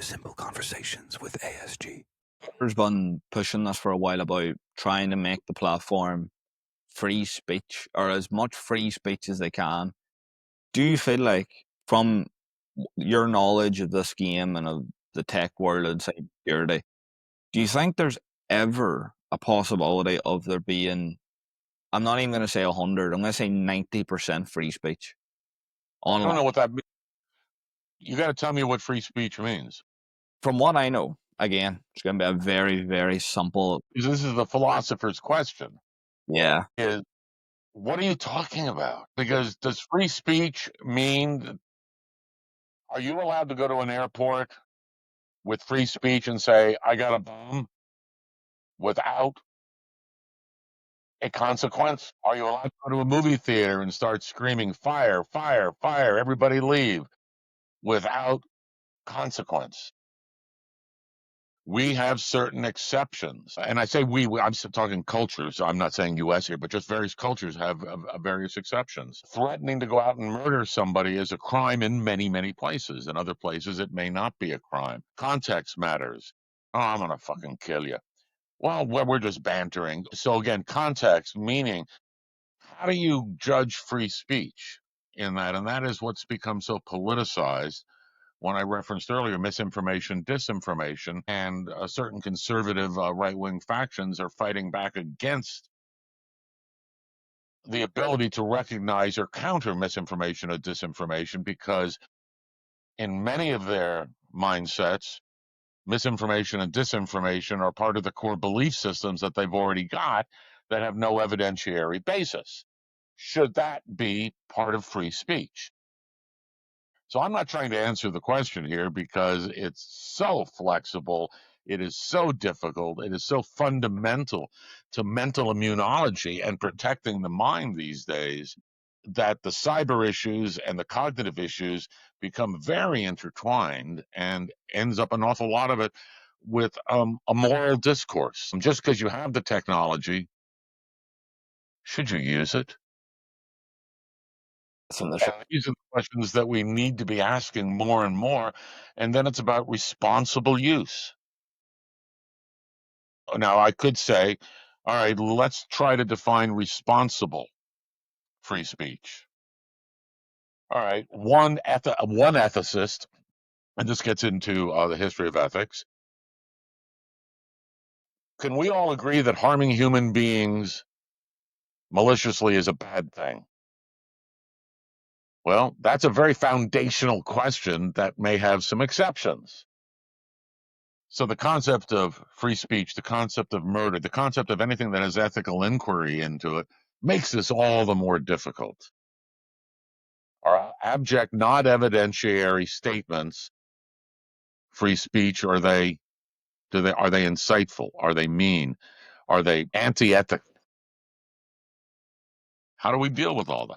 to Simple Conversations with ASG. There's been pushing this for a while about trying to make the platform free speech or as much free speech as they can. Do you feel like, from your knowledge of this game and of the tech world and cybersecurity, do you think there's ever a possibility of there being, I'm not even going to say 100, I'm going to say 90% free speech I don't know online? what that means. You got to tell me what free speech means. From what I know, again, it's going to be a very, very simple. Because this is the philosopher's question. Yeah. Is what are you talking about? Because does free speech mean, are you allowed to go to an airport with free speech and say, I got a bomb, without a consequence? Are you allowed to go to a movie theater and start screaming, fire, fire, fire, everybody leave, without consequence? We have certain exceptions. And I say I'm talking cultures. I'm not saying US here, but just various cultures have various exceptions. Threatening to go out and murder somebody is a crime in many, many places. In other places, it may not be a crime. Context matters. Oh, I'm going to fucking kill you. Well, we're just bantering. So again, context, meaning, how do you judge free speech in that? And that is what's become so politicized. When I referenced earlier, misinformation, disinformation, and certain conservative right-wing factions are fighting back against the ability to recognize or counter misinformation or disinformation, because in many of their mindsets, misinformation and disinformation are part of the core belief systems that they've already got that have no evidentiary basis. Should that be part of free speech? So I'm not trying to answer the question here because it's so flexible. It is so difficult. It is so fundamental to mental immunology and protecting the mind these days that the cyber issues and the cognitive issues become very intertwined, and ends up an awful lot of it with a moral discourse. And just because you have the technology, should you use it? And these are the questions that we need to be asking more and more. And then it's about responsible use. Now, I could say, all right, let's try to define responsible free speech. All right, one ethicist, and this gets into the history of ethics. Can we all agree that harming human beings maliciously is a bad thing? Well, that's a very foundational question that may have some exceptions. So the concept of free speech, the concept of murder, the concept of anything that has ethical inquiry into it makes this all the more difficult. Are abject, not evidentiary statements free speech? Are they insightful? Are they mean? Are they anti-ethical? How do we deal with all that?